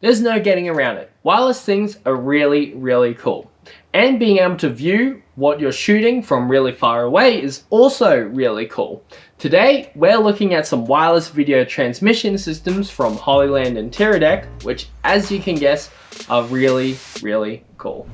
There's no getting around it. Wireless things are really, really cool. And being able to view what you're shooting from really far away is also really cool. Today, we're looking at some wireless video transmission systems from Hollyland and Teradek, which, as you can guess, are really, really cool.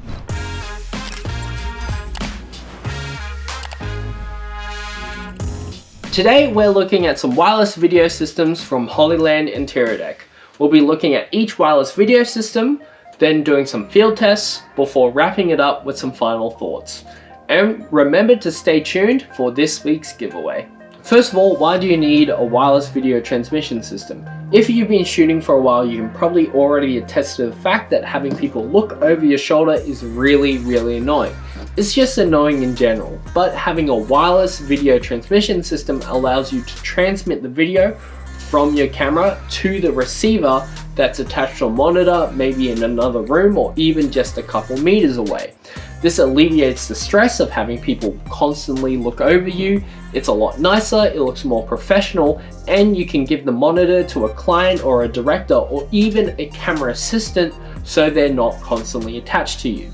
Today, we're looking at some wireless video systems from Hollyland and Teradek. We'll be looking at each wireless video system, then doing some field tests before wrapping it up with some final thoughts. And remember to stay tuned for this week's giveaway. First of all, why do you need a wireless video transmission system? If you've been shooting for a while, you can probably already attest to the fact that having people look over your shoulder is really, really annoying. It's just annoying in general, but having a wireless video transmission system allows you to transmit the video from your camera to the receiver that's attached to a monitor, maybe in another room or even just a couple meters away. This alleviates the stress of having people constantly look over you. It's a lot nicer, it looks more professional, and you can give the monitor to a client or a director or even a camera assistant so they're not constantly attached to you.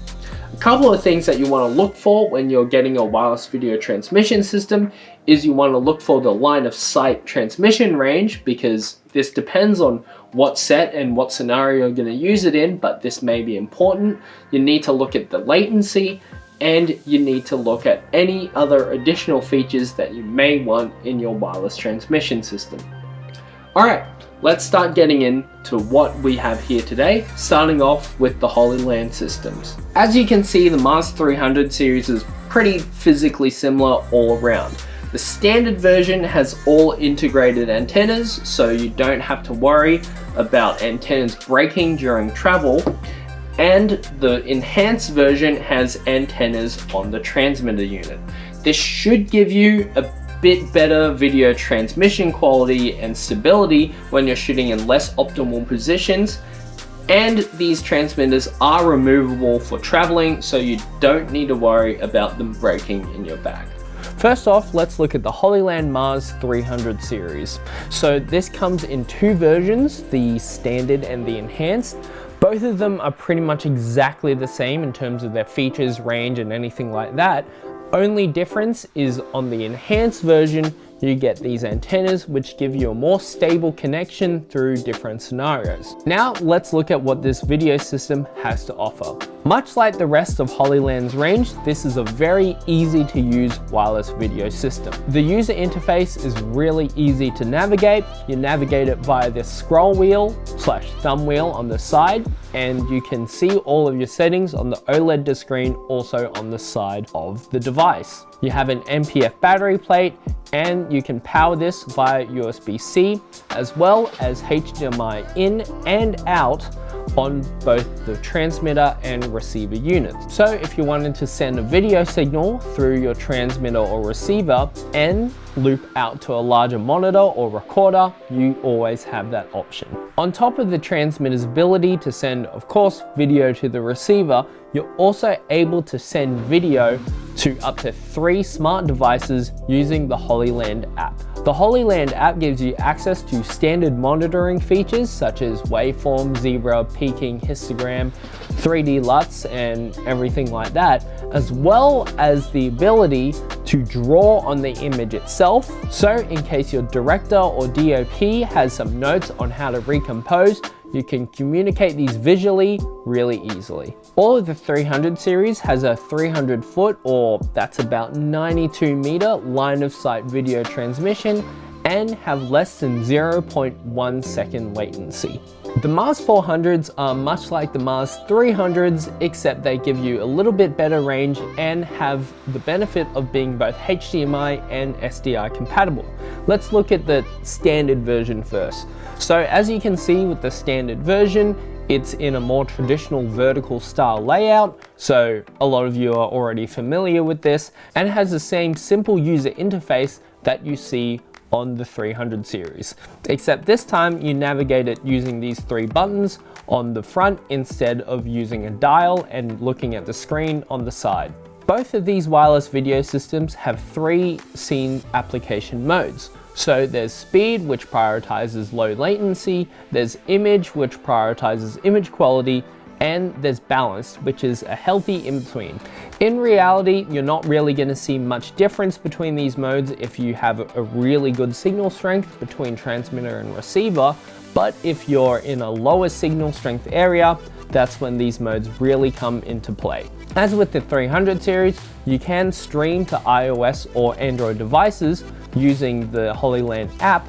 A couple of things that you want to look for when you're getting a wireless video transmission system is you want to look for the line of sight transmission range, because this depends on what set and what scenario you're going to use it in, but this may be important. You need to look at the latency, and you need to look at any other additional features that you may want in your wireless transmission system. Alright, let's start getting into what we have here today, starting off with the Hollyland systems. As you can see, the Mars 300 series is pretty physically similar all around. The standard version has all integrated antennas, so you don't have to worry about antennas breaking during travel, and the enhanced version has antennas on the transmitter unit. This should give you a bit better video transmission quality and stability when you're shooting in less optimal positions, and these transmitters are removable for traveling, so you don't need to worry about them breaking in your bag. First off, let's look at the Hollyland Mars 300 series. So this comes in two versions, the standard and the enhanced. Both of them are pretty much exactly the same in terms of their features, range, and anything like that. Only difference is on the enhanced version, you get these antennas which give you a more stable connection through different scenarios. Now let's look at what this video system has to offer. Much like the rest of Hollyland's range, this is a very easy to use wireless video system. The user interface is really easy to navigate. You navigate it via this scroll wheel / thumb wheel on the side, and you can see all of your settings on the OLED screen also on the side of the device. You have an NPF battery plate, and you can power this via USB-C as well as HDMI in and out on both the transmitter and receiver units. So if you wanted to send a video signal through your transmitter or receiver and loop out to a larger monitor or recorder, you always have that option. On top of the transmitter's ability to send, of course, video to the receiver, you're also able to send video to up to 3 smart devices using the Hollyland app. The Hollyland app gives you access to standard monitoring features such as waveform, zebra, peaking, histogram, 3D LUTs, and everything like that, as well as the ability to draw on the image itself. So in case your director or DOP has some notes on how to recompose, you can communicate these visually really easily. All of the 300 series has a 300 foot, or that's about 92 meter line of sight video transmission and have less than 0.1 second latency. The Mars 400s are much like the Mars 300s, except they give you a little bit better range and have the benefit of being both HDMI and SDI compatible. Let's look at the standard version first. So as you can see with the standard version, it's in a more traditional vertical style layout, so a lot of you are already familiar with this, and has the same simple user interface that you see on the 300 series, except this time you navigate it using these 3 buttons on the front instead of using a dial and looking at the screen on the side. Both of these wireless video systems have 3 scene application modes. So there's speed, which prioritizes low latency, there's image, which prioritizes image quality, and there's balance, which is a healthy in-between. In reality, you're not really going to see much difference between these modes if you have a really good signal strength between transmitter and receiver, but if you're in a lower signal strength area, that's when these modes really come into play. As with the 300 series, you can stream to iOS or Android devices using the Hollyland app,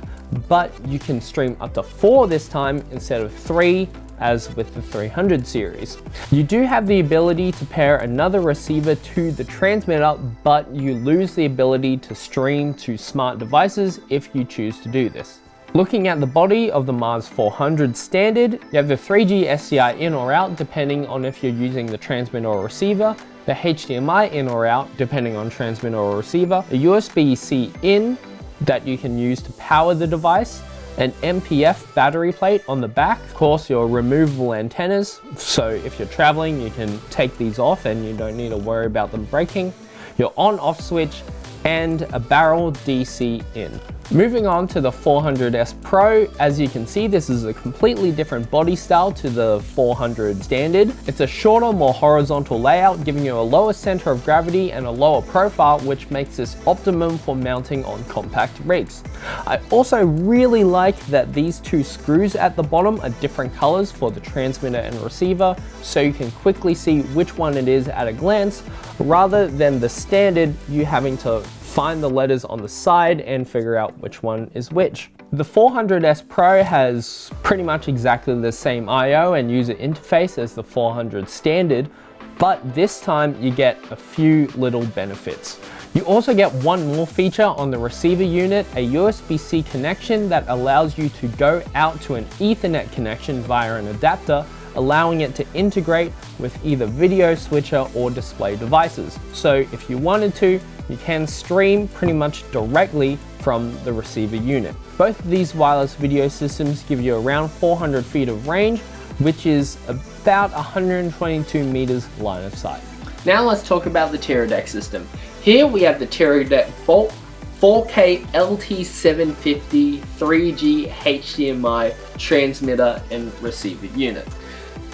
but you can stream up to 4 this time instead of 3 as with the 300 series. You do have the ability to pair another receiver to the transmitter, but you lose the ability to stream to smart devices if you choose to do this. Looking at the body of the Mars 400 standard, you have the 3G SDI in or out depending on if you're using the transmitter or receiver, the HDMI in or out depending on transmitter or receiver, a USB-C in that you can use to power the device, an MPF battery plate on the back, of course your removable antennas, so if you're traveling you can take these off and you don't need to worry about them breaking, your on-off switch, and a barrel DC in. Moving on to the 400S Pro, as you can see, this is a completely different body style to the 400 standard. It's a shorter, more horizontal layout, giving you a lower center of gravity and a lower profile, which makes this optimum for mounting on compact rigs. I also really like that these two screws at the bottom are different colors for the transmitter and receiver, so you can quickly see which one it is at a glance, rather than the standard you having to find the letters on the side and figure out which one is which. The 400S Pro has pretty much exactly the same I/O and user interface as the 400 standard, but this time you get a few little benefits. You also get one more feature on the receiver unit, a USB-C connection that allows you to go out to an Ethernet connection via an adapter, allowing it to integrate with either video switcher or display devices. So if you wanted to, you can stream pretty much directly from the receiver unit. Both of these wireless video systems give you around 400 feet of range, which is about 122 meters line of sight. Now let's talk about the Teradek system. Here we have the Teradek Bolt 4K LT750 3G HDMI transmitter and receiver unit.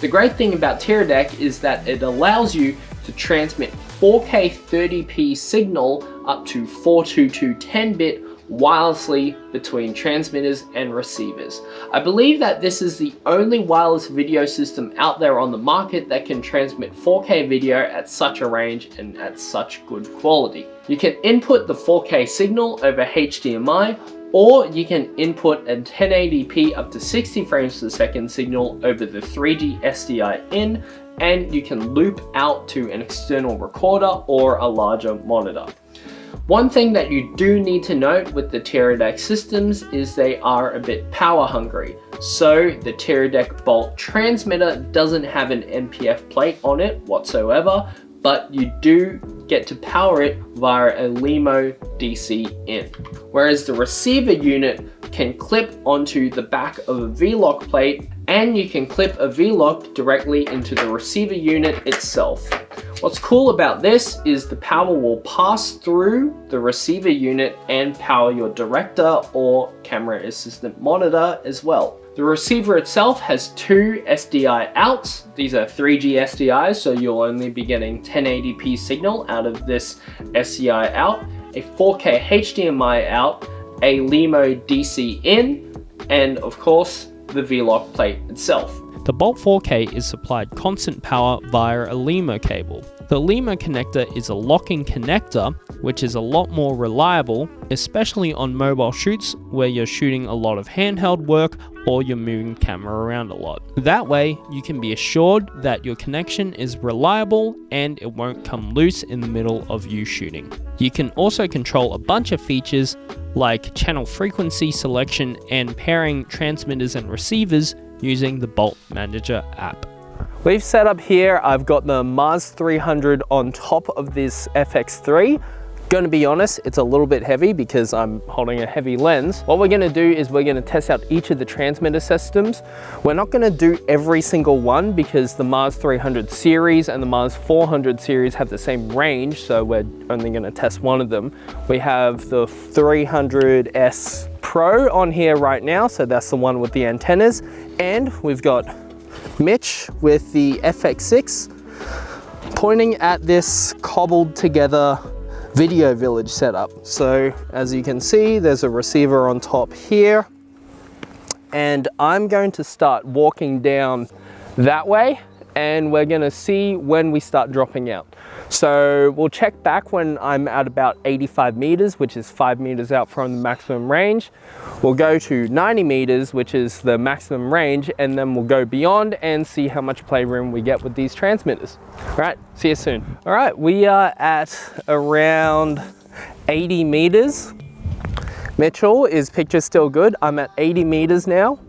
The great thing about Teradek is that it allows you to transmit 4K 30p signal up to 422 10-bit wirelessly between transmitters and receivers. I believe that this is the only wireless video system out there on the market that can transmit 4K video at such a range and at such good quality. You can input the 4K signal over HDMI, or you can input a 1080p up to 60 frames per second signal over the 3G SDI in, and you can loop out to an external recorder or a larger monitor. One thing that you do need to note with the Teradek systems is they are a bit power hungry. So the Teradek Bolt transmitter doesn't have an MPF plate on it whatsoever, but you do get to power it via a LEMO DC in. Whereas the receiver unit can clip onto the back of a V-lock plate, and you can clip a V-lock directly into the receiver unit itself. What's cool about this is the power will pass through the receiver unit and power your director or camera assistant monitor as well. The receiver itself has two SDI outs. These are 3G SDIs, so you'll only be getting 1080p signal out of this SDI out, a 4K HDMI out, a LEMO DC in, and of course, the V-lock plate itself. The Bolt 4K is supplied constant power via a LEMO cable. The LEMO connector is a locking connector, which is a lot more reliable, especially on mobile shoots where you're shooting a lot of handheld work or you're moving camera around a lot. That way, you can be assured that your connection is reliable and it won't come loose in the middle of you shooting. You can also control a bunch of features like channel frequency selection and pairing transmitters and receivers using the Bolt Manager app. We've set up here, I've got the Mars 300 on top of this FX3. Gonna be honest, it's a little bit heavy because I'm holding a heavy lens. What we're gonna do is we're gonna test out each of the transmitter systems. We're not gonna do every single one because the Mars 300 series and the Mars 400 series have the same range, so we're only gonna test one of them. We have the 300S Pro on here right now, so that's the one with the antennas. And we've got Mitch with the FX6 pointing at this cobbled together video village setup. So as you can see, there's a receiver on top here, and I'm going to start walking down that way, and we're going to see when we start dropping out. So we'll check back when I'm at about 85 meters, which is 5 meters out from the maximum range. We'll go to 90 meters, which is the maximum range, and then we'll go beyond and see how much playroom we get with these transmitters. All right, see you soon. All right, we are at around 80 meters. Mitchell, is picture still good? I'm at 80 meters now.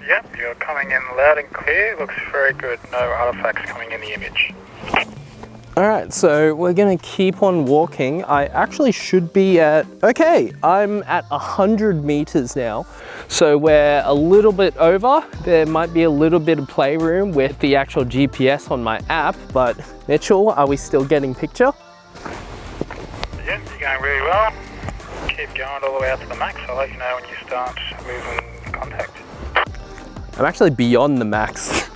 Yep, you're coming in loud and clear. Looks very good. No artifacts coming in the image. All right, so we're gonna keep on walking. I actually should be at, okay, I'm at 100 meters now. So we're a little bit over. There might be a little bit of playroom with the actual GPS on my app, but Mitchell, are we still getting picture? Yep, you're going really well. Keep going all the way out to the max. I'll let you know when you start losing contact. I'm actually beyond the max.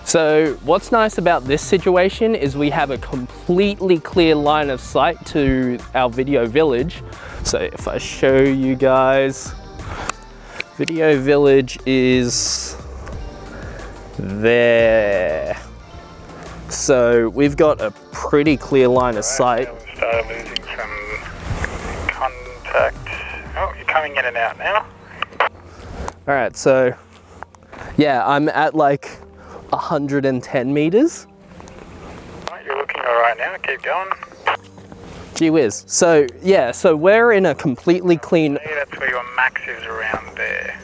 So what's nice about this situation is we have a completely clear line of sight to our video village. So if I show you guys, video village is there. So we've got a pretty clear line of sight. We've started losing some contact. Oh, you're coming in and out now. All right, so yeah, I'm at like 110 meters. Right, you're looking all right now. Keep going. Gee whiz. So yeah, so we're in a completely clean. See, that's where your max is, around there.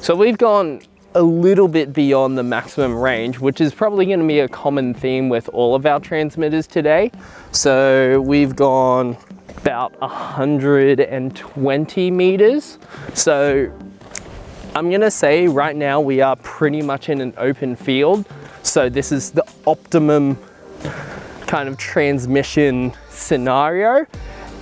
So we've gone a little bit beyond the maximum range, which is probably going to be a common theme with all of our transmitters today. So we've gone about 120 meters. So I'm gonna say right now we are pretty much in an open field. So this is the optimum kind of transmission scenario.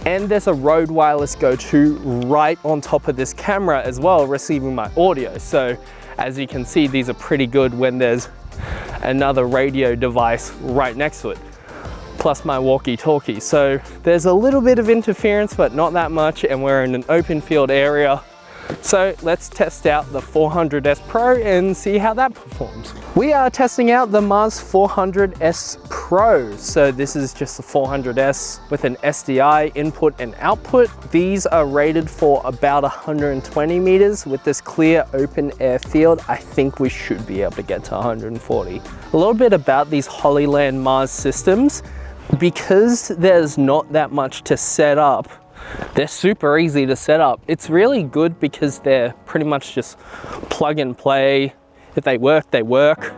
And there's a Rode Wireless Go 2 right on top of this camera as well, receiving my audio. So as you can see, these are pretty good when there's another radio device right next to it, plus my walkie-talkie. So there's a little bit of interference, but not that much, and we're in an open field area. So let's test out the 400S Pro and see how that performs. We are testing out the Mars 400S Pro. So this is just the 400S with an SDI input and output. These are rated for about 120 meters. With this clear open air field, I think we should be able to get to 140. A little bit about these Hollyland Mars systems. Because there's not that much to set up, they're super easy to set up. It's really good because they're pretty much just plug and play. If they work, they work.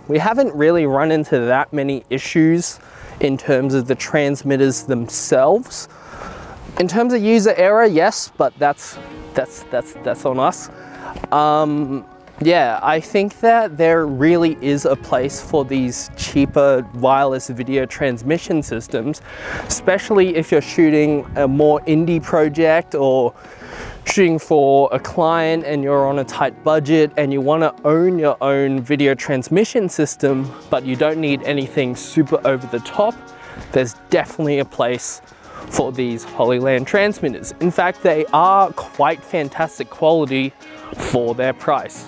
We haven't really run into that many issues in terms of the transmitters themselves. In terms of user error, yes, but that's on us. Yeah, I think that there really is a place for these cheaper wireless video transmission systems, especially if you're shooting a more indie project or shooting for a client and you're on a tight budget and you want to own your own video transmission system, but you don't need anything super over the top. There's definitely a place for these Hollyland transmitters. In fact, they are quite fantastic quality for their price.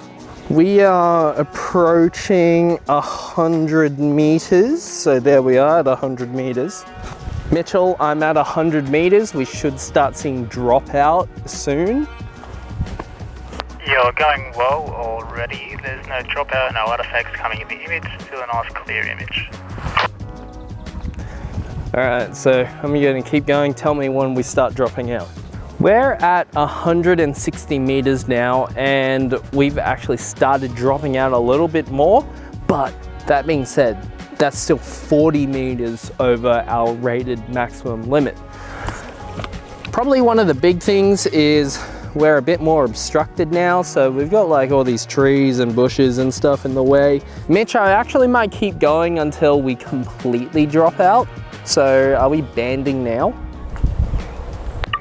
We are approaching 100 meters. So there we are at 100 meters. Mitchell, I'm at 100 meters. We should start seeing dropout soon. You're going well already. There's no dropout, no artifacts coming in the image. Still a nice clear image. All right, so I'm going to keep going. Tell me when we start dropping out. We're at 160 meters now, and we've actually started dropping out a little bit more. But that being said, that's still 40 meters over our rated maximum limit. Probably one of the big things is we're a bit more obstructed now, so we've got like all these trees and bushes and stuff in the way. Mitch, I actually might keep going until we completely drop out. So are we banding now?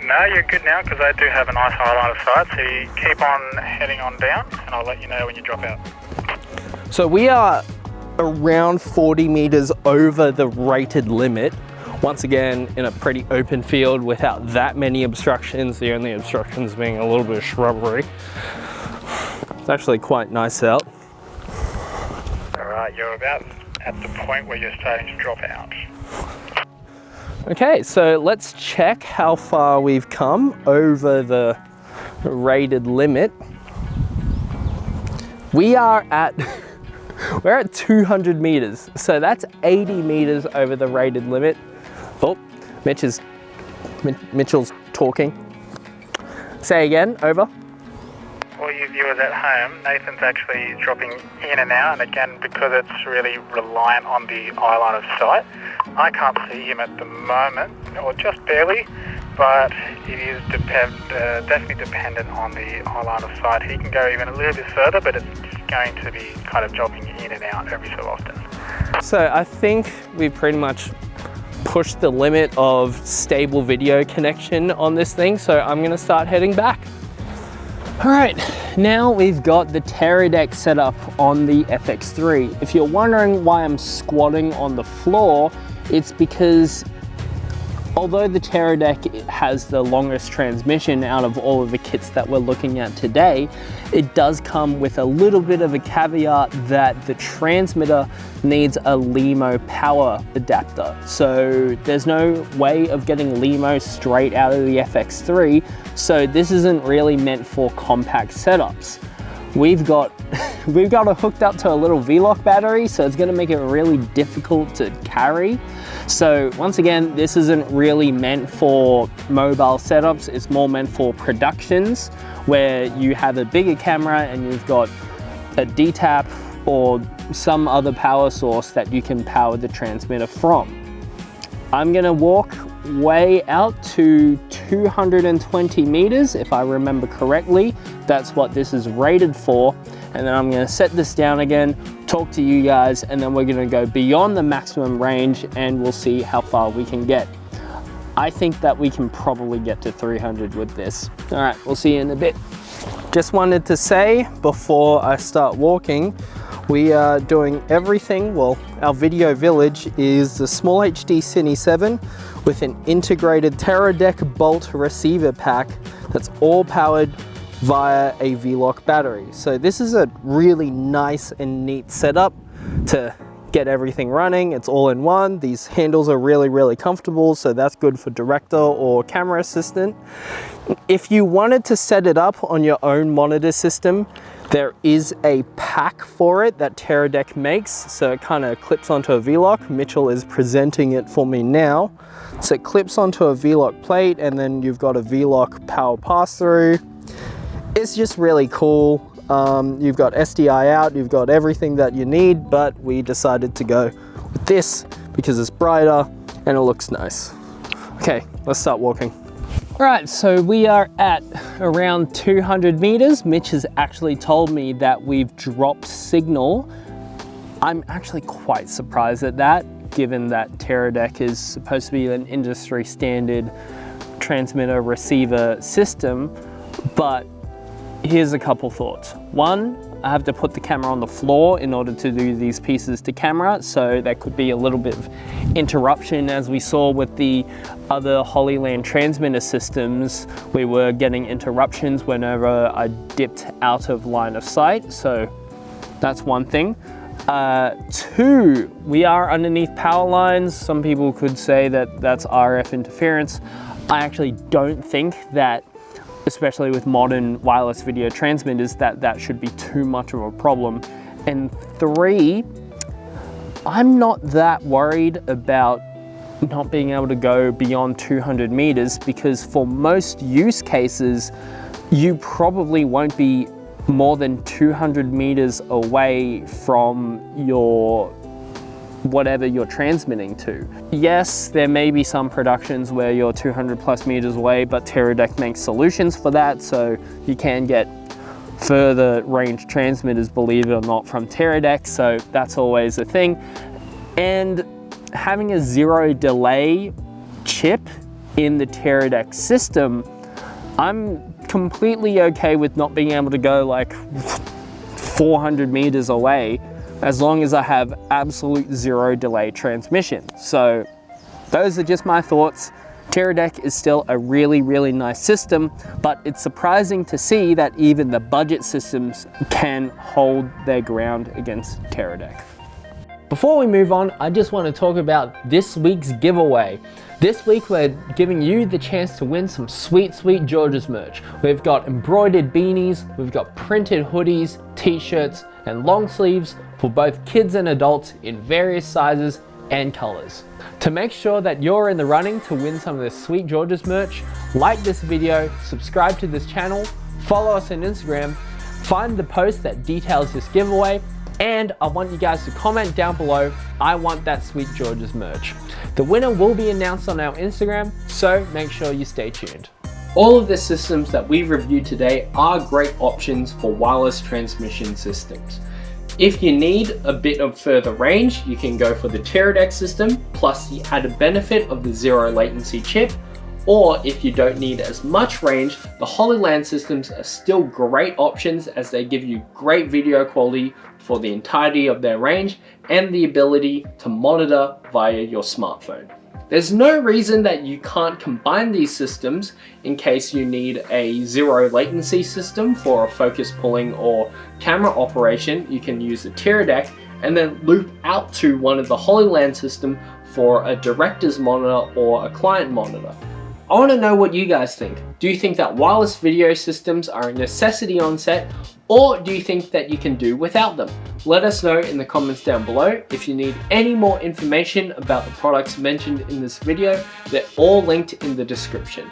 No, you're good now because I do have a nice high line of sight, so you keep on heading on down and I'll let you know when you drop out. So we are around 40 meters over the rated limit. Once again, in a pretty open field without that many obstructions, the only obstructions being a little bit of shrubbery. It's actually quite nice out. All right, you're about at the point where you're starting to drop out. Okay, so let's check how far we've come over the rated limit. We are at, we're at 200 meters. So that's 80 meters over the rated limit. Oh, Mitchell's talking. Say again, over. For you viewers at home, Nathan's actually dropping in and out, and again, because it's really reliant on the eye line of sight, I can't see him at the moment, or just barely, but it is definitely dependent on the eye line of sight. He can go even a little bit further, but it's going to be kind of dropping in and out every so often. So I think we pretty much pushed the limit of stable video connection on this thing, so I'm gonna start heading back. All right, now we've got the Teradeck setup on the FX3. If you're wondering why I'm squatting on the floor, it's because although the Teradek has the longest transmission out of all of the kits that we're looking at today, it does come with a little bit of a caveat that the transmitter needs a LEMO power adapter. So there's no way of getting LEMO straight out of the FX3, so this isn't really meant for compact setups. We've got it hooked up to a little V-Lock battery, so it's gonna make it really difficult to carry. So once again, this isn't really meant for mobile setups, it's more meant for productions where you have a bigger camera and you've got a DTAP or some other power source that you can power the transmitter from. I'm gonna walk way out to 220 meters, if I remember correctly. That's what this is rated for. And then I'm gonna set this down again, talk to you guys, and then we're gonna go beyond the maximum range and we'll see how far we can get. I think that we can probably get to 300 with this. All right, we'll see you in a bit. Just wanted to say before I start walking, we are doing everything. Well, our video village is the small HD Cine 7 with an integrated Teradek Bolt receiver pack that's all powered via a V-Lock battery. So this is a really nice and neat setup to get everything running. It's all in one. These handles are really comfortable, so that's good for director or camera assistant. If you wanted to set it up on your own monitor system, there is a pack for it that Teradek makes, so it kind of clips onto a V-Lock. Mitchell is presenting it for me now. So it clips onto a V-Lock plate, and then you've got a V-Lock power pass-through. It's just really cool. You've got SDI out, you've got everything that you need, but we decided to go with this because it's brighter and it looks nice. Okay, let's start walking. All right, so we are at around 200 meters. Mitch has actually told me that we've dropped signal. I'm actually quite surprised at that, given that Teradek is supposed to be an industry standard transmitter receiver system, but here's a couple thoughts. One, I have to put the camera on the floor in order to do these pieces to camera, so there could be a little bit of interruption, as we saw with the other Hollyland transmitter systems. We were getting interruptions whenever I dipped out of line of sight, so that's one thing. Two, we are underneath power lines. Some people could say that that's RF interference. I actually don't think that, especially with modern wireless video transmitters, that should be too much of a problem. And three, I'm not that worried about not being able to go beyond 200 meters because for most use cases, you probably won't be more than 200 meters away from your whatever you're transmitting to. Yes, there may be some productions where you're 200 plus meters away, but Teradek makes solutions for that, so you can get further range transmitters, believe it or not, from Teradek, so that's always a thing. And having a zero delay chip in the Teradek system, I'm completely okay with not being able to go like 400 meters away as long as I have absolute zero delay transmission. So those are just my thoughts. Teradek is still a really, really nice system, but it's surprising to see that even the budget systems can hold their ground against Teradek. Before we move on, I just want to talk about this week's giveaway. This week we're giving you the chance to win some sweet, sweet George's merch. We've got embroidered beanies, we've got printed hoodies, t-shirts, and long sleeves for both kids and adults in various sizes and colors. To make sure that you're in the running to win some of this sweet George's merch, like this video, subscribe to this channel, follow us on Instagram, find the post that details this giveaway, and I want you guys to comment down below, I want that sweet George's merch. The winner will be announced on our Instagram, so make sure you stay tuned. All of the systems that we've reviewed today are great options for wireless transmission systems. If you need a bit of further range, you can go for the Teradek system, plus the added benefit of the zero latency chip. Or if you don't need as much range, the Hollyland systems are still great options as they give you great video quality for the entirety of their range and the ability to monitor via your smartphone. There's no reason that you can't combine these systems in case you need a zero latency system for a focus pulling or camera operation. You can use the Teradek and then loop out to one of the Hollyland system for a director's monitor or a client monitor. I want to know what you guys think. Do you think that wireless video systems are a necessity on set, or do you think that you can do without them? Let us know in the comments down below. If you need any more information about the products mentioned in this video, they're all linked in the description.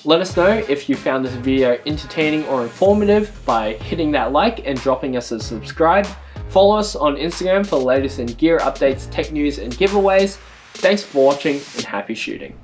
Let us know if you found this video entertaining or informative by hitting that like and dropping us a subscribe. Follow us on Instagram for the latest in gear updates, tech news, and giveaways. Thanks for watching and happy shooting.